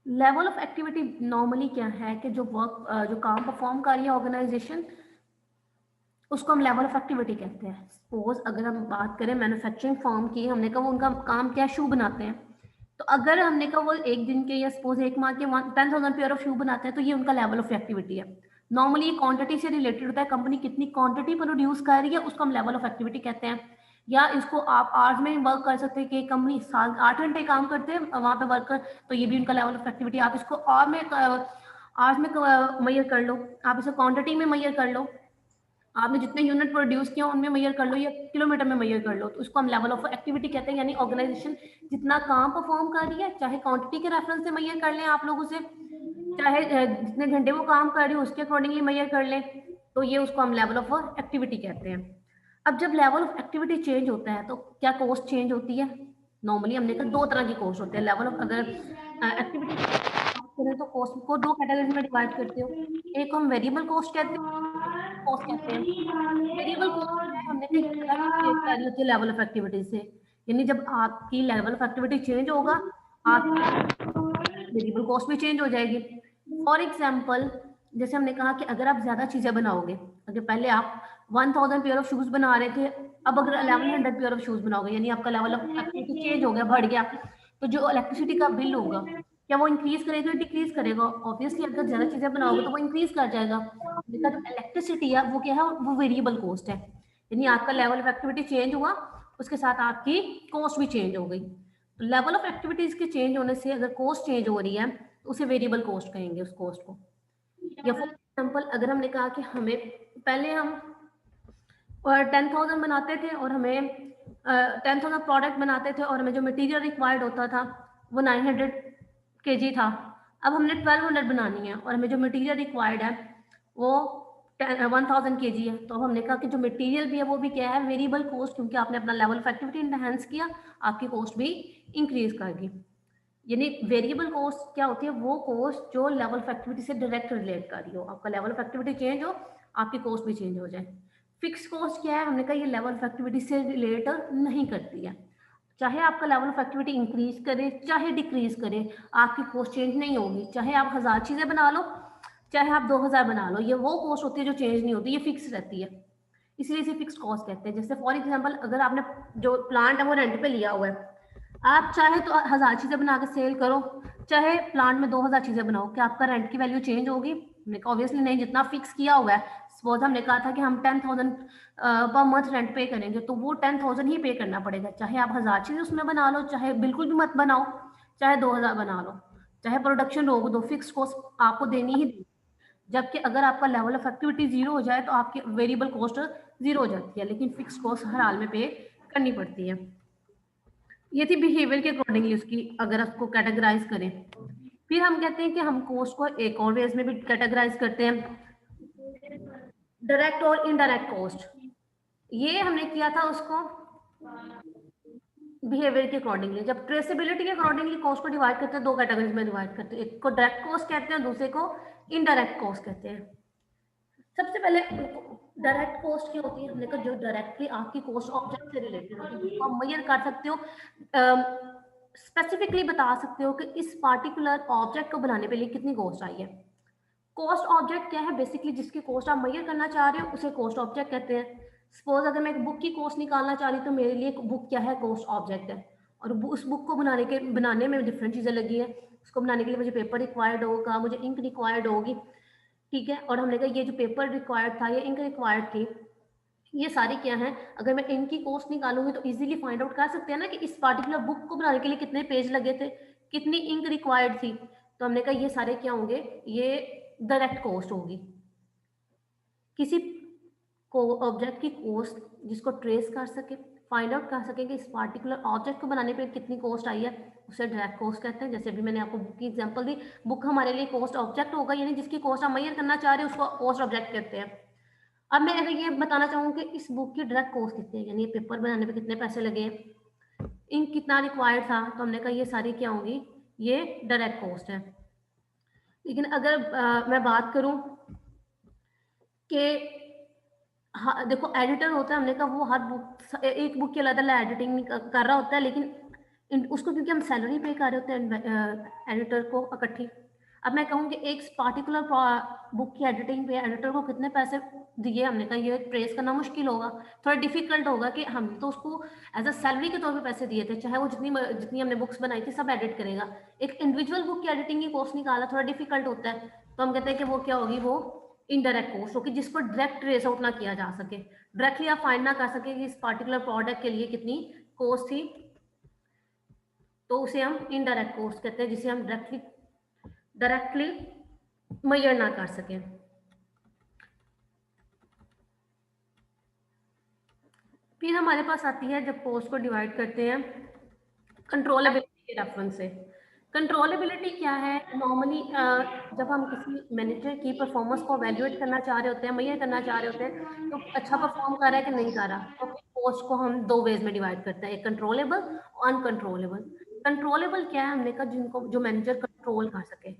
[SPEAKER 1] लेवल ऑफ एक्टिविटी नॉर्मली क्या है कि जो काम परफॉर्म कर रही है ऑर्गेनाइजेशन, उसको हम लेवल ऑफ एक्टिविटी कहते हैं। सपोज अगर हम बात करें मैन्युफैक्चरिंग फर्म की, हमने कहा वो उनका काम क्या है, शू बनाते हैं, तो अगर हमने कहा वो एक दिन के या सपोज एक माह के 10,000 पेयर ऑफ शू बनाते हैं, तो ये उनका लेवल ऑफ एक्टिविटी है। नॉर्मली ये क्वांटिटी से रिलेटेड होता है, कंपनी कितनी क्वांटिटी प्रोड्यूस कर रही है, उसको हम लेवल ऑफ एक्टिविटी कहते हैं। या इसको आप आवर्स में वर्क कर सकते हैं कि कंपनी 8 घंटे काम करते हैं वहां पे वर्कर, तो ये भी उनका लेवल ऑफ एक्टिविटी। आप इसको आवर्स में मेजर कर लो, आप इसे क्वांटिटी में मेजर कर लो, आपने जितने यूनिट प्रोड्यूस किया उनमें मेजर कर लो, या किलोमीटर में मेजर कर लो, तो उसको हम लेवल ऑफ एक्टिविटी कहते हैं। यानी ऑर्गेनाइजेशन जितना काम परफॉर्म कर रही है, चाहे क्वांटिटी के रेफरेंस से मेजर कर लें आप लोग उसे, चाहे जितने घंटे वो काम कर रही है उसके अकॉर्डिंगली मेजर कर लें, तो ये उसको हम लेवल ऑफ एक्टिविटी कहते हैं। अब जब लेवल ऑफ एक्टिविटी चेंज होता है, तो क्या कॉस्ट चेंज होती है? नॉर्मली हमने कहा दो तरह की कॉस्ट होते हैं। लेवल ऑफ अगर एक्टिविटी करें तो कॉस्ट को दो कैटेगरी में डिवाइड करते हो। एक हम वेरिएबल कॉस्ट कहते हैं, कॉस्ट कहते हैं। वेरिएबल कॉस्ट है, हमने कहा होती है लेवल ऑफ एक्टिविटी से, यानी जब आपकी लेवल ऑफ एक्टिविटी चेंज होगा, आपकी वेरिएबल कॉस्ट भी चेंज हो जाएगी। फॉर एग्जाम्पल, जैसे हमने कहा कि अगर आप ज्यादा चीजें बनाओगे, अगर पहले आप 1000 पेयर ऑफ शूज बना रहे थे अब अगर 1100 पेयर ऑफ शूज बनाओगे यानी आपका लेवल ऑफ एक्टिविटी चेंज हो गया, बढ़ गया, तो जो इलेक्ट्रिसिटी का बिल होगा क्या वो इंक्रीज करेगा, डिक्रीज करेगा? ऑब्वियसली अगर ज्यादा चीजें बनाओगे तो वो इंक्रीज कर जाएगा। जो इलेक्ट्रिसिटी है वो क्या है, वो वेरिएबल कॉस्ट है, यानी आपका लेवल ऑफ एक्टिविटी चेंज हुआ, उसके साथ आपकी कॉस्ट भी चेंज हो गई। तो लेवल ऑफ एक्टिविटीज के चेंज होने से अगर कॉस्ट चेंज हो रही है तो उसे वेरिएबल कॉस्ट कहेंगे उस कॉस्ट को। या फॉर एग्जाम्पल अगर हमने कहा कि हमें पहले हम 10,000 बनाते थे और हमें 10,000 प्रोडक्ट बनाते थे और हमें जो मटेरियल रिक्वायर्ड होता था वो 900 kg था। अब हमने 1200 बनानी है और हमें जो मटेरियल रिक्वायर्ड है वो 1000 kg है। तो अब हमने कहा कि जो मटेरियल भी है वो भी क्या है, वेरिएबल कॉस्ट, क्योंकि आपने अपना लेवल ऑफ एक्टिविटी इनहेंस किया, आपकी कॉस्ट भी इंक्रीज करेगी। यानी वेरिएबल कॉस्ट क्या होती है, वो कॉस्ट जो लेवल ऑफ एक्टिविटी से डायरेक्ट रिलेट कर रही हो। आपका लेवल ऑफ एक्टिविटी चेंज हो, आपकी कॉस्ट भी चेंज हो जाए। फिक्स कॉस्ट क्या है, हमने कहा ये लेवल ऑफ एक्टिविटी से रिलेट नहीं करती है। चाहे आपका लेवल ऑफ एक्टिविटी इंक्रीज करे चाहे डिक्रीज करे, आपकी कॉस्ट चेंज नहीं होगी। चाहे आप 1000 चीजें बना लो, चाहे आप 2000 बना लो, ये वो कॉस्ट होती है जो चेंज नहीं होती, ये फिक्स रहती है, इसलिए इसे फिक्स कॉस्ट कहते हैं। जैसे फॉर एग्जांपल अगर आपने जो प्लांट है वो रेंट पे लिया हुआ है, आप चाहे तो 1000 चीजें बना के सेल करो, चाहे प्लांट में 2000 चीजें बनाओ, क्या आपका रेंट की वैल्यू चेंज होगी? ऑब्वियसली नहीं, जितना फिक्स किया हुआ है। सपोज हमने कहा था कि हम 10,000 पर मंथ रेंट पे करेंगे, तो वो 10,000 ही पे करना पड़ेगा, चाहे आप 1000 चीजें उसमें बना लो, चाहे बिल्कुल भी मत बनाओ, चाहे 2000 बना लो, चाहे प्रोडक्शन रोक दो, फिक्स कॉस्ट आपको देनी ही देनी। जबकि अगर आपका लेवल ऑफ एक्टिविटी जीरो हो जाए तो आपकी वेरिएबल कॉस्ट जीरो हो जाती है, लेकिन फिक्स कॉस्ट हर हाल में पे करनी पड़ती है। ये थी बिहेवियर के अकॉर्डिंगली उसकी, अगर आपको कैटेगराइज करें। फिर हम कहते हैं कि हम कॉस्ट को एक और वेज में भी कैटेगराइज करते हैं, डायरेक्ट और इनडायरेक्ट कॉस्ट। ये हमने किया था उसको बिहेवियर के अकॉर्डिंगली। जब ट्रेसेबिलिटी के अकॉर्डिंगली कॉस्ट को डिवाइड करते हैं, दो कैटेगरीज में डिवाइड करते हैं, एक को डायरेक्ट कॉस्ट कहते हैं, दूसरे को इनडायरेक्ट कॉस्ट कहते हैं। सबसे पहले डायरेक्ट कॉस्ट क्या होती है, हमने कहा जो डायरेक्टली आपकी कॉस्ट ऑब्जेक्ट से रिलेटेड होती है, जिसको आप मेजर कर सकते हो, स्पेसिफिकली बता सकते हो कि इस पार्टिकुलर ऑब्जेक्ट को बनाने के लिए कितनी कॉस्ट आई है। कॉस्ट ऑब्जेक्ट क्या है, बेसिकली जिसकी कॉस्ट आप मेजर करना चाह रहे हो उसे कॉस्ट ऑब्जेक्ट कहते हैं। सपोज अगर मैं एक बुक की कॉस्ट निकालना चाह रही हूँ तो मेरे लिए बुक क्या है, कॉस्ट ऑब्जेक्ट है। और उस बुक को बनाने में डिफरेंट चीजें लगी है, उसको बनाने के लिए मुझे पेपर रिक्वायर्ड होगा, मुझे इंक रिक्वायर्ड होगी, ठीक है। और हमने कहा ये जो पेपर रिक्वायर्ड था, ये इंक रिक्वायर्ड थी, ये सारी क्या है, अगर मैं इनकी कॉस्ट निकालूंगी तो इजीली फाइंड आउट कर सकते हैं ना कि इस पार्टिकुलर बुक को बनाने के लिए कितने पेज लगे थे, कितनी इंक रिक्वायर्ड थी। तो हमने कहा ये सारे क्या होंगे, ये डायरेक्ट कॉस्ट होगी। किसी को ऑब्जेक्ट की कॉस्ट जिसको ट्रेस कर सके, फाइंड आउट कर सके कि इस पार्टिकुलर ऑब्जेक्ट को बनाने पे कितनी कॉस्ट आई है, उसे डायरेक्ट कॉस्ट कहते हैं। जैसे भी मैंने आपको बुक की एग्जांपल दी, बुक हमारे लिए कॉस्ट ऑब्जेक्ट होगा, यानी जिसकी कॉस्ट आप मेजर करना चाह रहे हो उसको कॉस्ट ऑब्जेक्ट कहते हैं। अब मैं अगर ये बताना चाहूँ कि इस बुक की डायरेक्ट कॉस्ट कितनी है, यानी पेपर बनाने पे कितने पैसे लगे, इंक कितना रिक्वायर्ड था, तो हमने कहा ये सारी क्या होंगी, ये डायरेक्ट कॉस्ट है। लेकिन अगर मैं बात करूं कि हाँ देखो एडिटर होता है, हमने कहा वो हर बुक, एक बुक के अलग अलग एडिटिंग कर रहा होता है, लेकिन उसको क्योंकि हम सैलरी पे कर रहे होते हैं एडिटर को इकट्ठी। अब मैं कहूँ कि एक पार्टिकुलर बुक की एडिटिंग पे एडिटर को कितने पैसे दिए, हमने कहा ये ट्रेस करना मुश्किल होगा, थोड़ा डिफिकल्ट होगा कि हम तो उसको एज अ सैलरी के तौर पे पैसे दिए थे, चाहे वो जितनी हमने बुक्स बनाई थी सब एडिट करेगा। एक इंडिविजुअल बुक की एडिटिंग की कॉस्ट निकाला थोड़ा डिफिकल्ट होता है, तो हम कहते हैं कि वो क्या होगी, वो इनडायरेक्ट कॉस्ट होगी, जिसको डायरेक्ट ट्रेस आउट ना किया जा सके, डायरेक्टली आप फाइंड ना कर सके कि इस पार्टिकुलर प्रोडक्ट के लिए कितनी कॉस्ट थी, तो उसे हम इनडायरेक्ट कॉस्ट कहते हैं, जिसे हम डायरेक्टली मेजर ना कर सके। फिर हमारे पास आती है जब कॉस्ट को डिवाइड करते हैं कंट्रोलेबिलिटी के रेफरेंस से। कंट्रोलेबिलिटी क्या है, नॉर्मली जब हम किसी मैनेजर की परफॉर्मेंस को एवेल्युएट करना चाह रहे होते हैं, मेजर करना चाह रहे होते हैं, तो अच्छा परफॉर्म कर रहा है कि नहीं कर रहा, तो कॉस्ट को हम दो वेज में डिवाइड करते हैं, एक कंट्रोलेबल और अनकंट्रोलेबल। कंट्रोलेबल क्या है, हमने कहा जिनको जो मैनेजर कंट्रोल कर सके,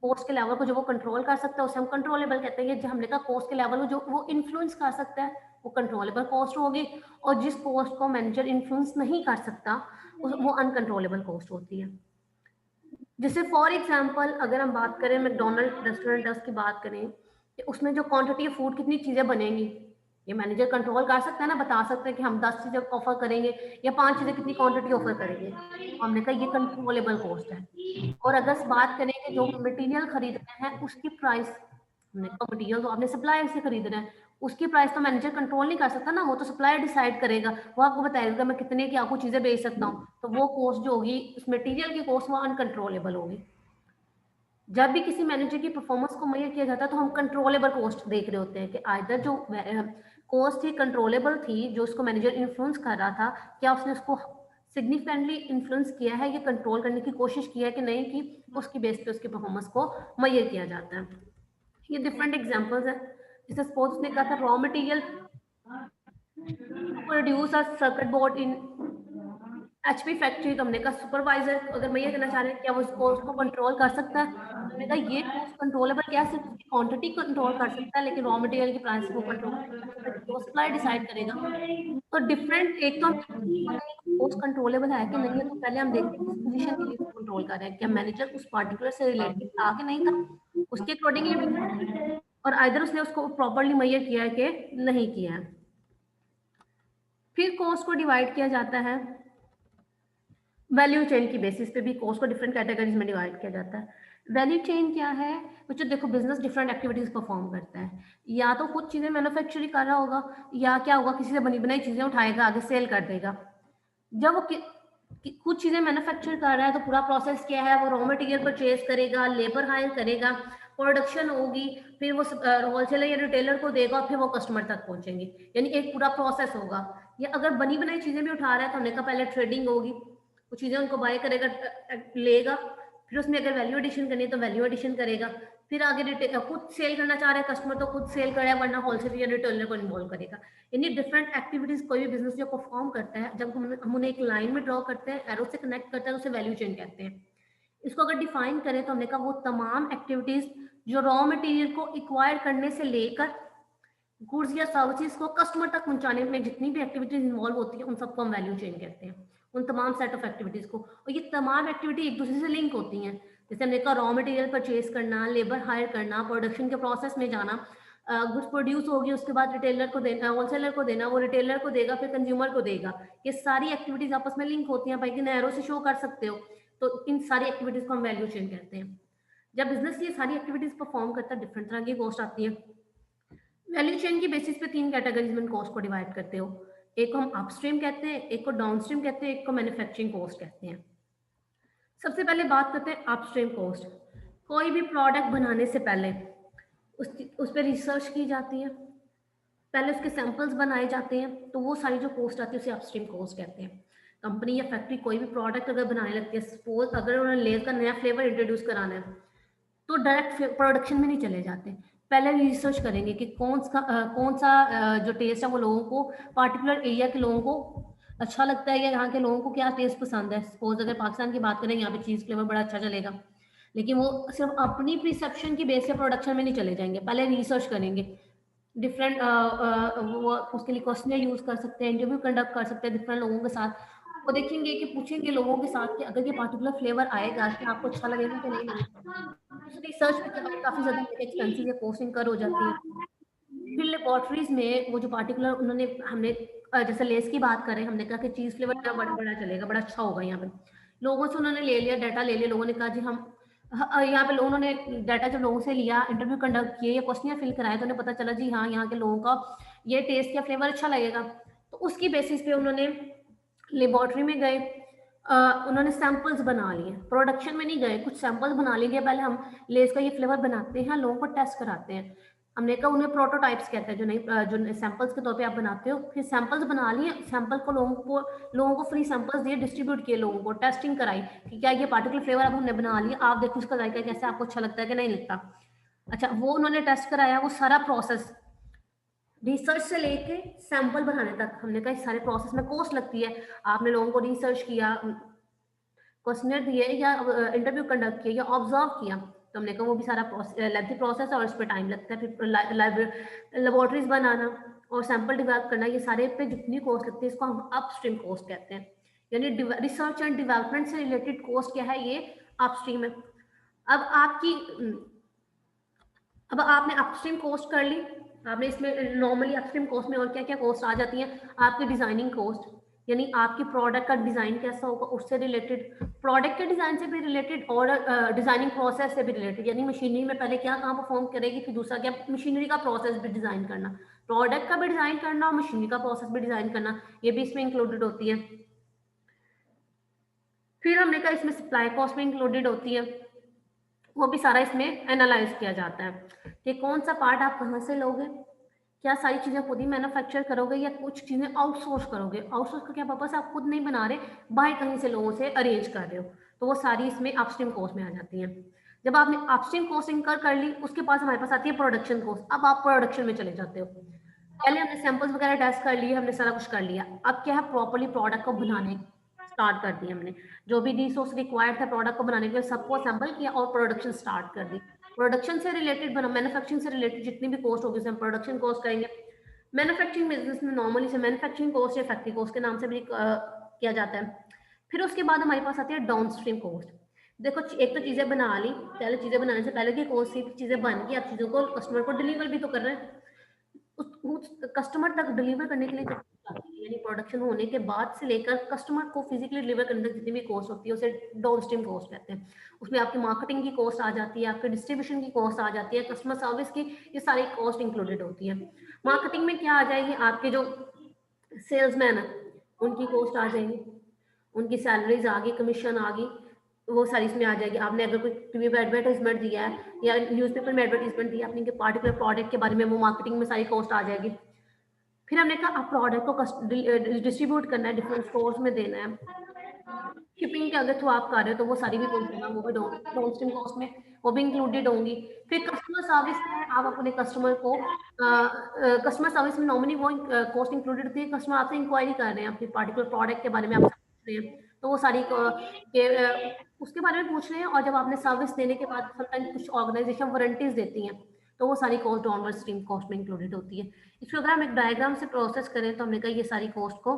[SPEAKER 1] कॉस्ट के लेवल को जो वो कंट्रोल कर सकता है उसे हम कंट्रोलेबल कहते हैं। जो हमने कहा कॉस्ट के लेवल को जो वो इन्फ्लुएंस कर सकता है वो कंट्रोलेबल कॉस्ट होगी, और जिस कॉस्ट को मैनेजर इन्फ्लुएंस नहीं कर सकता वो अनकंट्रोलेबल कॉस्ट होती है। जैसे फॉर एग्जांपल अगर हम बात करें मैकडॉनल्ड रेस्टोरेंट की बात करें कि उसमें जो क्वांटिटी ऑफ फूड, कितनी चीज़ें बनेंगी, ये मैनेजर कंट्रोल कर सकता है ना, बता सकते हैं कि हम 10 चीजें ऑफर करेंगे या 5 चीजें कितनी क्वांटिटी ऑफर करेंगे। हमने कहा ये कंट्रोलेबल कॉस्ट है। और अगर बात करें कि जो मटेरियल खरीदना है उसकी प्राइस, हमने कहा मटेरियल तो आपने सप्लायर से खरीदना है, उसकी प्राइस तो मैनेजर कंट्रोल नहीं कर सकता ना, वो तो सप्लायर डिसाइड करेगा, वो आपको बताएगा मैं कितने की आपको चीजें बेच सकता हूँ, तो वो कॉस्ट जो होगी उस मटेरियल की कॉस्ट वो अनकंट्रोलेबल होगी। जब भी किसी मैनेजर की परफॉर्मेंस को मेजर किया जाता है तो हम कंट्रोलेबल कॉस्ट देख रहे होते हैं कि आइदर जो कॉस्ट थी कंट्रोलेबल थी, जो उसको मैनेजर इन्फ्लुएंस कर रहा था, क्या उसने उसको सिग्निफिकेंटली इन्फ्लुएंस किया है या कंट्रोल करने की कोशिश की है कि नहीं, कि उसकी बेस पे उसकी परफॉर्मेंस को मेजर किया जाता है। ये डिफरेंट एग्जांपल्स है। जैसे सपोज उसने कहा था raw material produce a circuit board in HP factory, तो हमने कहा सुपरवाइजर अगर मैं ये कहना चाह रहे हैं क्या वो उसको कंट्रोल कर सकता है, तो हमने कहा ये कॉस्ट कंट्रोलेबल क्या, सिर्फ उसकी क्वांटिटी कंट्रोल कर सकता है लेकिन रॉ मटेरियल की प्राइस को कंट्रोल नहीं कर सकता, जो सप्लाई डिसाइड करेगा। तो डिफरेंट, एक तो कॉस्ट कंट्रोलेबल है कि नहीं है, तो पहले हम देखते हैं किस पोजीशन के लिए कंट्रोल कर रहे हैं, क्या मैनेजर उस पार्टिकुलर से रिलेटेड था कि नहीं था, उसके अकॉर्डिंगली, और आइदर उसने उसको प्रॉपरली मेजर किया है कि नहीं किया है। फिर कॉस्ट को डिवाइड किया जाता है वैल्यू चेन की बेसिस पे, भी कॉस्ट को डिफरेंट कैटेगरीज में डिवाइड किया जाता है। वैल्यू चेन क्या है, बच्चों देखो बिजनेस डिफरेंट एक्टिविटीज परफॉर्म करता है, या तो कुछ चीजें मैन्युफैक्चरिंग कर रहा होगा, या क्या होगा किसी से बनी बनाई चीजें उठाएगा आगे सेल कर देगा। जब वो कुछ चीजें मैन्युफैक्चर कर रहा है तो पूरा प्रोसेस क्या है, वो रॉ मटेरियल परचेज करेगा, लेबर हायर करेगा, प्रोडक्शन होगी, फिर वो होलसेलर या रिटेलर को देगा और फिर वो कस्टमर तक पहुंचेंगे, यानी एक पूरा प्रोसेस होगा। या अगर बनी बनाई चीजें भी उठा रहा है तो हमने कहा पहले ट्रेडिंग होगी, वो चीजें उनको बाय करेगा, लेगा, फिर उसमें अगर वैल्यू एडिशन करनी है तो वैल्यू एडिशन करेगा, फिर आगे खुद सेल करना चाह रहा है कस्टमर तो खुद सेल करेगा, वरना होलसेलर या रिटेलर को इन्वॉल्व करेगा। यानी डिफरेंट एक्टिविटीज कोई भी बिजनेस जो परफॉर्म करता है, जब हम उन्हें एक लाइन में ड्रॉ करते हैं, एरो से कनेक्ट करते हैं, तो उसे वैल्यू चेन कहते हैं। इसको अगर डिफाइन करें तो हमने कहा वो तमाम एक्टिविटीज जो रॉ मटेरियल को एक्वायर करने से लेकर गुड्स या सर्विसेज को कस्टमर तक पहुंचाने में जितनी भी एक्टिविटीज इन्वॉल्व होती है उन सबको हम वैल्यू चेन कहते हैं, उन तमाम सेट ऑफ एक्टिविटीज को। और ये तमाम एक्टिविटी एक दूसरे से लिंक होती हैं। जैसे हमने कहा रॉ मटेरियल परचेज करना, लेबर हायर करना, प्रोडक्शन के प्रोसेस में जाना, गुड्स प्रोड्यूस होगी उसके बाद रिटेलर को देना, होलसेलर को देना, वो रिटेलर को देगा, फिर कंज्यूमर को देगा। ये सारी एक्टिविटीज आपस में लिंक होती हैं, भाई कि एरो से शो कर सकते हो, तो इन सारी एक्टिविटीज को हम वैल्यू चेन कहते हैं। जब बिजनेस ये सारी एक्टिविटीज परफॉर्म करता है डिफरेंट तरह की कॉस्ट आती है। वैल्यू चेन की बेसिस पे 3 कैटेगरीज में कॉस्ट को डिवाइड करते हो, एक को हम अपस्ट्रीम कहते हैं, एक को डाउनस्ट्रीम कहते हैं, एक को मैन्युफैक्चरिंग कॉस्ट कहते हैं। सबसे पहले बात करते हैं अपस्ट्रीम कॉस्ट। कोई भी प्रोडक्ट बनाने से पहले उस पर रिसर्च की जाती है, पहले उसके सैंपल्स बनाए जाते हैं, तो वो सारी जो कॉस्ट आती है उसे अपस्ट्रीम कॉस्ट कहते हैं। कंपनी या फैक्ट्री कोई भी प्रोडक्ट अगर बनाने लगती है, सपोज अगर उन्होंने लेज का नया फ्लेवर इंट्रोड्यूस कराना है तो डायरेक्ट प्रोडक्शन में नहीं चले जाते, पहले रिसर्च करेंगे कि कौन सा जो टेस्ट है वो लोगों को, पार्टिकुलर एरिया के लोगों को अच्छा लगता है या यहाँ के लोगों को क्या टेस्ट पसंद है। सपोज अगर पाकिस्तान की बात करें, यहाँ पे चीज़ फ्लेवर बड़ा अच्छा चलेगा, लेकिन वो सिर्फ अपनी प्रिसेप्शन की बेस से प्रोडक्शन में नहीं चले जाएंगे, पहले रिसर्च करेंगे, डिफरेंट वो उसके लिए क्वेश्चन यूज कर सकते हैं, इंटरव्यू कंडक्ट कर सकते हैं डिफरेंट लोगों के साथ, वो देखेंगे कि पूछेंगे लोगों के साथ कि अगर ये पार्टिकुलर फ्लेवर आएगा कि आपको अच्छा लगेगा कि नहीं लगेगा। रिसर्च में काफी ज्यादा एक्सपेंसिव या कॉस्ट इनकर हो जाती है। फिर लेबोरेटरीज में वो जो पार्टिकुलर उन्होंने, हमने जैसे लेस की बात करें, हमने कहा कि चीज फ्लेवर बड़ा बड़ा चलेगा, बड़ा अच्छा होगा, यहाँ पे लोगों से उन्होंने ले लिया, डाटा ले लिया, लोगों ने कहा जी हम यहाँ पे लोगों ने डाटा जब लोगों से लिया, इंटरव्यू कंडक्ट किए या क्वेश्चन फिल कराए, तो उन्हें पता चला जी हाँ यहाँ के लोगों का ये टेस्ट या फ्लेवर अच्छा लगेगा, तो उसकी बेसिस पे उन्होंने लेबोरेटरी में गए, उन्होंने सैंपल्स बना लिए, प्रोडक्शन में नहीं गए, कुछ सैंपल्स बना लिए, पहले हम लेस का ये फ्लेवर बनाते हैं, लोगों को टेस्ट कराते हैं, हमने कहा उन्हें प्रोटोटाइप्स कहते हैं, जो नहीं जो सैंपल्स के तौर पे आप बनाते हो, फिर सैंपल्स बना लिए, सैंपल को लोगों को फ्री सैंपल्स दिए, डिस्ट्रीब्यूट किए, लोगों को टेस्टिंग कराई कि क्या ये पार्टिकुलर फ्लेवर अब हमने बना लिया, आप देखो उसका जायका कैसे, आपको अच्छा लगता है कि नहीं लगता। अच्छा, वो उन्होंने टेस्ट कराया, वो सारा प्रोसेस रिसर्च से लेके सैंपल बनाने तक, हमने कहा इस सारे प्रोसेस में कॉस्ट लगती है, आपने लोगों को रिसर्च किया, क्वेश्चनर दिए या इंटरव्यू कंडक्ट किया या ऑब्जर्व किया, तो हमने कहा वो भी सारा लेंथी प्रोसेस है और इस पर टाइम लगता है। फिर लेबोरेटरीज बनाना और सैंपल डेवलप करना, ये सारे पे जितनी कॉस्ट लगती है इसको हम अपस्ट्रीम कॉस्ट कहते हैं, यानी रिसर्च एंड डेवलपमेंट से रिलेटेड कॉस्ट क्या है, ये अपस्ट्रीम है। अब आपने अपस्ट्रीम कॉस्ट कर ली, आपने इसमें नॉर्मली अपस्ट्रीम कॉस्ट में और क्या क्या कॉस्ट आ जाती हैं, आपकी डिजाइनिंग कॉस्ट, यानी आपकी प्रोडक्ट का डिजाइन कैसा होगा उससे रिलेटेड, प्रोडक्ट के डिजाइन से भी रिलेटेड और डिजाइनिंग प्रोसेस से भी रिलेटेड, यानी मशीनरी में पहले क्या काम परफॉर्म करेगी, फिर दूसरा क्या मशीनरी का प्रोसेस भी डिजाइन करना, प्रोडक्ट का भी डिजाइन करना और मशीनरी का प्रोसेस भी डिजाइन करना, ये भी इसमें इंक्लूडेड होती है। फिर हमने कहा इसमें सप्लाई कॉस्ट में इंक्लूडेड होती है, वो भी सारा इसमें एनालाइज किया जाता है कि कौन सा पार्ट आप कहाँ से लोगे, क्या सारी चीज़ें खुद ही मैन्युफैक्चर करोगे या कुछ चीज़ें आउटसोर्स करोगे, आउटसोर्स का क्या पर्पस, आप खुद नहीं बना रहे, बाहर कहीं से लोगों से अरेंज कर रहे हो, तो वो सारी इसमें अपस्ट्रीम कॉस्ट में आ जाती हैं। जब आपने अपस्ट्रीम कॉस्ट इंकर कर ली, उसके पास हमारे पास आती है प्रोडक्शन कॉस्ट, अब आप प्रोडक्शन में चले जाते हो। पहले हमने सैंपल्स वगैरह टेस्ट कर लिए, हमने सारा कुछ कर लिया, अब क्या है प्रॉपर्ली प्रोडक्ट को बनाने स्टार्ट कर दी हमने, जो भी रिसोर्स रिक्वायर्ड था प्रोडक्ट को बनाने के लिए सबको असेंबल किया और प्रोडक्शन स्टार्ट कर दी। प्रोडक्शन से रिलेटेड बना, मैन्युफैक्चरिंग से रिलेटेड जितनी भी कॉस्ट होगी उसे हम प्रोडक्शन कॉस्ट करेंगे। मैन्युफैक्चरिंग बिजनेस में नॉर्मली से मैन्युफैक्चरिंग कॉस्ट या फैक्ट्री कॉस्ट के नाम से भी किया जाता है। फिर उसके बाद हमारे पास आती है डाउन स्ट्रीम कॉस्ट। देखो एक तो चीजें बना ली, पहले चीजें बनाने से पहले की कॉस्ट थी, चीजें बन गई, अब चीजों को कस्टमर को डिलीवर भी तो कर रहे हैं, उस कस्टमर तक डिलीवर करने के लिए जो यानी प्रोडक्शन होने के बाद से लेकर कस्टमर को फिजिकली डिलीवर करने तक जितनी भी कॉस्ट होती है उसे डाउनस्ट्रीम कॉस्ट कहते हैं। उसमें आपकी मार्केटिंग की कॉस्ट आ जाती है, आपके डिस्ट्रीब्यूशन की कॉस्ट आ जाती है, कस्टमर सर्विस की, ये सारी कॉस्ट इंक्लूडेड होती है। मार्केटिंग में क्या आ जाएगी, आपके जो सेल्समैन है उनकी कॉस्ट आ जाएगी, उनकी सैलरीज आ गई, कमीशन आ गई, वो सारी इसमें आ जाएगी। आपने अगर कोई टीवी पे एडवर्टाइजमेंट दिया है या न्यूज़पेपर में एडवर्टाइजमेंट दिया अपने पार्टिकुलर प्रोडक्ट के बारे में, वो मार्केटिंग में सारी कॉस्ट आ जाएगी। फिर हमने कहा आप प्रोडक्ट को डिस्ट्रीब्यूट करना है, डिफरेंट स्टोर्स में देना है, शिपिंग के अगर थ्रू आप कर रहे हो तो वो सारी भी कॉस्ट है, वो भी डाउनस्ट्रीम कॉस्ट में वो भी इंक्लूडेड होंगी। फिर कस्टमर सर्विस है, आप अपने कस्टमर को कस्टमर सर्विस में नॉर्मली वो कॉस्ट इंक्लूडेड होती है, कस्टमर आपसे इंक्वायरी कर रहे हैं अपनी पार्टिकुलर प्रोडक्ट के बारे में, आपसे पूछ रहे हैं, तो वो सारी उसके बारे में पूछ रहे हैं। और जब आपने सर्विस देने के बाद समटाइम कुछ ऑर्गेनाइजेशन वारंटीज देती हैं, तो वो सारी कॉस्ट डाउनवर्ड स्ट्रीम कॉस्ट में इंक्लूडेड होती है। इसको अगर हम एक डायग्राम से प्रोसेस करें तो हमने कहा ये सारी कॉस्ट को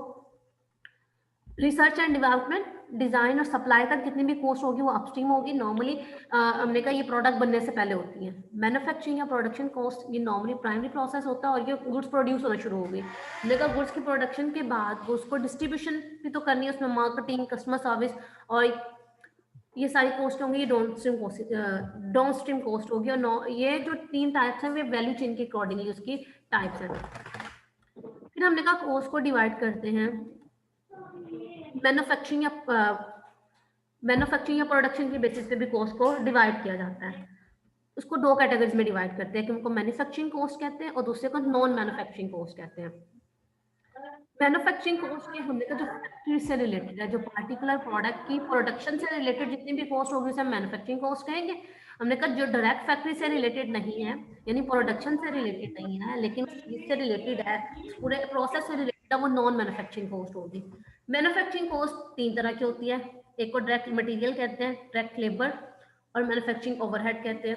[SPEAKER 1] रिसर्च एंड डेवलपमेंट, डिजाइन और सप्लाई तक जितनी भी कॉस्ट होगी वो अपस्ट्रीम होगी। नॉर्मली हमने कहा ये प्रोडक्ट बनने से पहले होती है। मैन्युफैक्चरिंग या प्रोडक्शन कॉस्ट ये नॉर्मली प्राइमरी प्रोसेस होता है और ये गुड्स प्रोड्यूस होना शुरू हो गई। हमने कहा गुड्स की प्रोडक्शन के बाद गुड्स को डिस्ट्रीब्यूशन भी तो करनी है, उसमें मार्केटिंग, कस्टमर सर्विस और ये सारी कॉस्ट होंगी, ये डाउन स्ट्रीम कॉस्ट होगी। और ये जो 3 टाइप्स हैं वे वैल्यू चेन के अकॉर्डिंगली उसकी टाइप्स हैं। फिर हमने कहा कॉस्ट को डिवाइड करते हैं मैन्युफैक्चरिंग या प्रोडक्शन के बेसिस पे भी कॉस्ट को डिवाइड किया जाता है। उसको 2 कैटेगरीज में डिवाइड करते हैं कि उनको मैन्युफैक्चरिंग कॉस्ट कहते हैं और दूसरे को नॉन मैन्युफैक्चरिंग कॉस्ट कहते हैं। मैन्युफैक्चरिंग कॉस्ट के हमने का जो फैक्ट्री से रिलेटेड है, जो पार्टिकुलर प्रोडक्ट की प्रोडक्शन से रिलेटेड जितनी भी कॉस्ट होगी उसे हम मैन्युफैक्चरिंग कॉस्ट कहेंगे। हमने कहा जो डायरेक्ट फैक्ट्री से रिलेटेड नहीं है, यानी प्रोडक्शन से रिलेटेड नहीं है, लेकिन इससे रिलेटेड है, पूरे प्रोसेस से रिलेटेड है, वो नॉन मैन्युफैक्चरिंग कॉस्ट होगी। मैन्युफैक्चरिंग कॉस्ट 3 तरह की होती है, एक को डायरेक्ट मटेरियल कहते हैं, डायरेक्ट लेबर और मैन्युफैक्चरिंग ओवरहेड कहते हैं।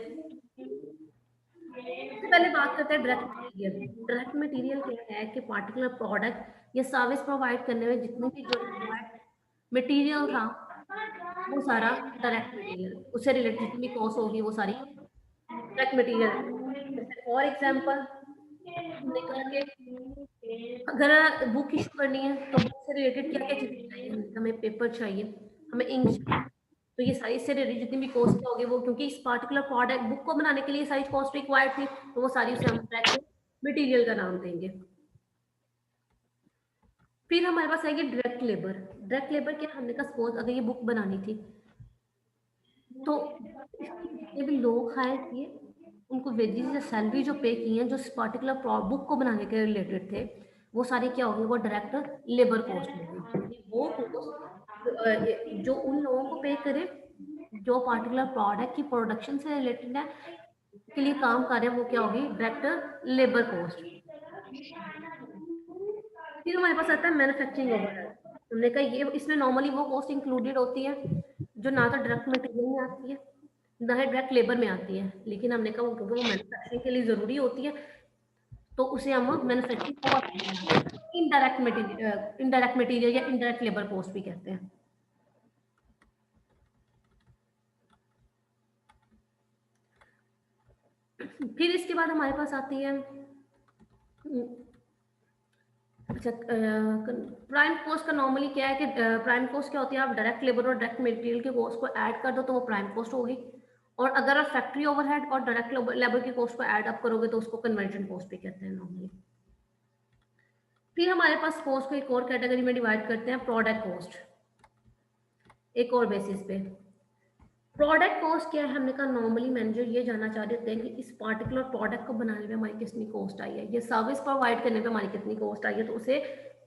[SPEAKER 1] सबसे पहले बात करते हैं डायरेक्ट मटेरियल। डायरेक्ट मटेरियल क्या है कि पार्टिकुलर प्रोडक्ट या सर्विस प्रोवाइड करने में जितने भी जो मटेरियल था वो सारा डायरेक्ट मटेरियल, उससे रिलेटेड जितनी भी कॉस्ट होगी वो सारी डायरेक्ट मटेरियल। जैसे फॉर एग्जांपल हमने कहा कि अगर बुक इशू करनी है तो बुक से रिलेटेड क्या क्या चीजें चाहिए, हमें पेपर चाहिए, हमें इंक चाहिए, तो ये सारी इससे रिलेटेड जितनी भी कॉस्ट होगी वो, क्योंकि इस पार्टिकुलर प्रोडक्ट बुक को बनाने के लिए सारी कॉस्ट रिक्वायर्ड थी, तो वो सारी उसे हम डायरेक्ट मटेरियल का नाम देंगे। फिर हमारे पास आएगी डायरेक्ट लेबर। डायरेक्ट लेबर क्या, हमने कहा सपोज अगर ये बुक बनानी थी तो जितने भी लोग हायर किए उनको वेजेस या सैलरी जो पे की हैं जो इस पार्टिकुलर बुक को बनाने के रिलेटेड थे, वो सारी क्या होगी, वो डायरेक्ट लेबर कॉस्ट होगी। वो कॉस्ट जो उन लोगों को पे करे जो पार्टिकुलर प्रोडक्ट की प्रोडक्शन से रिलेटेड है के लिए काम कर रहे हैं, वो क्या होगी, डायरेक्ट लेबर कॉस्ट। फिर हमारे पास आता है मैन्युफैक्चरिंग ओवरहेड। हमने कहा ये इसमें नॉर्मली वो कॉस्ट इंक्लूडेड होती है जो ना तो डायरेक्ट मटेरियल में आती है ना ही डायरेक्ट लेबर में आती है, लेकिन हमने कहा क्योंकि वो मैन्युफैक्चरिंग के लिए जरूरी होती है तो उसे हम मैन्युफैक्चरिंग इनडायरेक्ट मटेरियल या इनडायरेक्ट लेबर कॉस्ट भी कहते हैं। फिर इसके बाद हमारे पास आती है अच्छा, प्राइम कॉस्ट का नॉर्मली क्या है कि प्राइम कॉस्ट क्या होती है, आप डायरेक्ट लेबर और डायरेक्ट मटेरियल के कॉस्ट को ऐड कर दो तो वो प्राइम कॉस्ट होगी, और अगर आप फैक्ट्री ओवरहेड और डायरेक्ट लेबर की कॉस्ट को ऐड अप करोगे तो उसको कन्वर्जन कॉस्ट भी कहते हैं नॉर्मली। फिर हमारे पास कॉस्ट को एक और कैटेगरी में डिवाइड करते हैं, प्रोडक्ट कॉस्ट, एक और बेसिस पे। प्रोडक्ट कॉस्ट क्या है, हमने कहा नॉर्मली मैनेजर ये जानना चाह रहे होते हैं कि इस पार्टिकुलर प्रोडक्ट को बनाने में हमारी कितनी कॉस्ट आई है, ये सर्विस प्रोवाइड करने में हमारी कितनी कॉस्ट आई है, तो उसे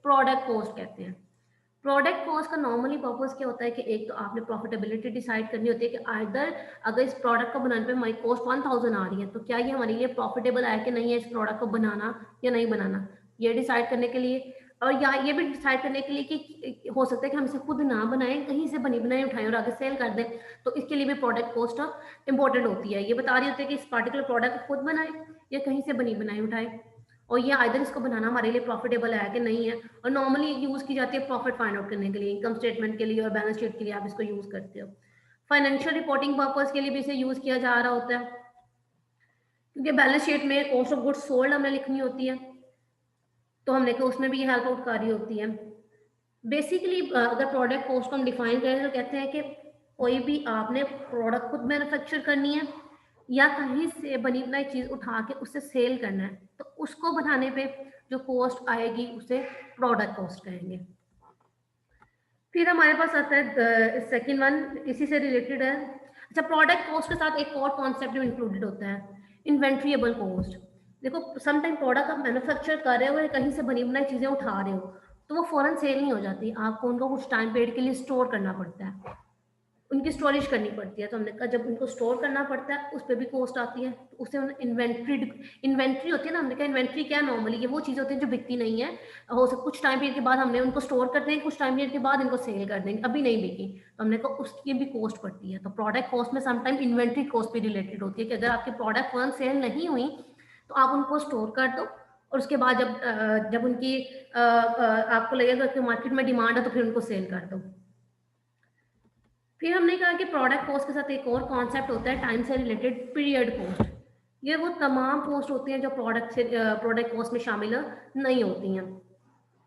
[SPEAKER 1] प्रोडक्ट कॉस्ट कहते हैं। प्रोडक्ट कॉस्ट का नॉर्मली पर्पस क्या होता है कि एक तो आपने प्रॉफिटेबिलिटी डिसाइड करनी होती है कि आइदर अगर इस प्रोडक्ट को बनाने पे हमारी कॉस्ट 1000 आ रही है तो क्या ये हमारे लिए प्रॉफिटेबल है कि नहीं है इस प्रोडक्ट को बनाना या नहीं बनाना, ये डिसाइड करने के लिए, और या ये भी डिसाइड करने के लिए कि हो सकता है कि हम इसे खुद ना बनाएं, कहीं से बनी बनाई उठाएं और आगे सेल कर दें, तो इसके लिए भी प्रोडक्ट कॉस्ट इंपॉर्टेंट होती है। ये बता रही होती है कि इस पार्टिकुलर प्रोडक्ट को खुद बनाए या कहीं से बनी बनाई उठाए, और ये आइदर इसको बनाना हमारे लिए प्रॉफिटेबल है कि नहीं है, और नॉर्मली यूज की जाती है प्रॉफिट फाइंड आउट करने के लिए, इनकम स्टेटमेंट के लिए और बैलेंस शीट के लिए आप इसको यूज करते हो। फाइनेंशियल रिपोर्टिंग पर्पस के लिए भी इसे यूज किया जा रहा होता है, क्योंकि बैलेंस शीट में कॉस्ट ऑफ गुड्स सोल्ड हमें लिखनी होती है, तो हमने कहा उसमें भी ये हेल्प आउट कर रही होती है। बेसिकली अगर प्रोडक्ट कॉस्ट को हम डिफाइन करें तो कहते हैं कि कोई भी आपने प्रोडक्ट खुद मैन्युफैक्चर करनी है या कहीं से बनी बनाई चीज उठा के उससे सेल करना है, तो उसको बनाने पे जो कॉस्ट आएगी उसे प्रोडक्ट कॉस्ट कहेंगे। फिर हमारे पास आता है सेकंड वन, इसी से रिलेटेड है। अच्छा, प्रोडक्ट कॉस्ट के साथ एक और कॉन्सेप्ट इंक्लूडेड होता है, इन्वेंट्रीएबल कॉस्ट। देखो समटाइम प्रोडक्ट आप मैन्युफैक्चर कर रहे हो या कहीं से बनी बनाई चीजें उठा रहे हो तो वो फौरन सेल नहीं हो जाती, आपको उनको कुछ टाइम पीरियड के लिए स्टोर करना पड़ता है, उनकी स्टोरेज करनी पड़ती है। तो हमने कहा जब उनको स्टोर करना पड़ता है उस पर भी कॉस्ट आती है, तो उसे इन्वेंट्री होती है ना, हमने कहा इन्वेंट्री क्या है, नॉर्मली ये वो चीज़ होती है जो बिकती नहीं है, हो सकता कुछ टाइम पीरियड के बाद हमने उनको स्टोर कर देंगे, कुछ टाइम पीरियड के बाद इनको सेल कर देंगे, अभी नहीं बिकी, तो हमने कहा उसकी भी कॉस्ट पड़ती है। तो प्रोडक्ट कॉस्ट में समटाइम इन्वेंट्री कॉस्ट भी रिलेटेड होती है कि अगर आपकी प्रोडक्ट फर्म सेल नहीं हुई तो आप उनको स्टोर कर दो, और उसके बाद जब उनकी आपको लगेगा कि मार्केट में डिमांड है तो फिर उनको सेल कर दो। फिर हमने कहा कि प्रोडक्ट कॉस्ट के साथ एक और कॉन्सेप्ट होता है टाइम से रिलेटेड पीरियड कॉस्ट। ये वो तमाम कॉस्ट होती हैं जो प्रोडक्ट कॉस्ट में शामिल नहीं होती हैं।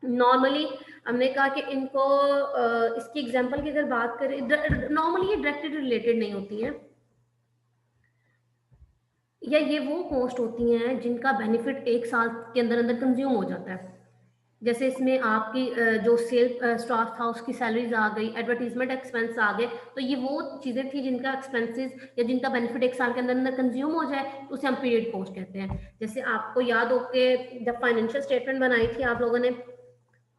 [SPEAKER 1] नॉर्मली हमने कहा कि इनको इसकी एग्जांपल की अगर बात करें, नॉर्मली ये डायरेक्टली रिलेटेड नहीं होती हैं, या ये वो कॉस्ट होती हैं जिनका बेनिफिट एक साल के अंदर अंदर कंज्यूम हो जाता है। जैसे इसमें आपकी जो सेल स्टाफ था उसकी सैलरीज आ गई, एडवर्टीजमेंट एक्सपेंस आ गए, तो ये वो चीज़ें थी जिनका एक्सपेंसेस या जिनका बेनिफिट एक साल के अंदर अंदर कंज्यूम हो जाए तो उसे हम पीरियड कॉस्ट कहते हैं। जैसे आपको याद हो कि जब फाइनेंशियल स्टेटमेंट बनाई थी आप लोगों ने,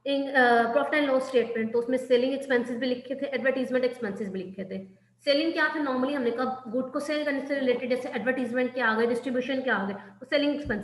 [SPEAKER 1] प्रॉफिट एंड लॉस स्टेटमेंट, तो उसमें सेलिंग एक्सपेंसेस भी लिखे थे, एडवर्टीजमेंट एक्सपेंसेस भी लिखे थे। सेलिंग क्या थे, नॉर्मली हमने कहा गुड को सेल करने से रिलेटेड, जैसे एडवर्टीजमेंट के आ गए, डिस्ट्रीब्यूशन के आ गए, तो सेलिंग एक्सपेंस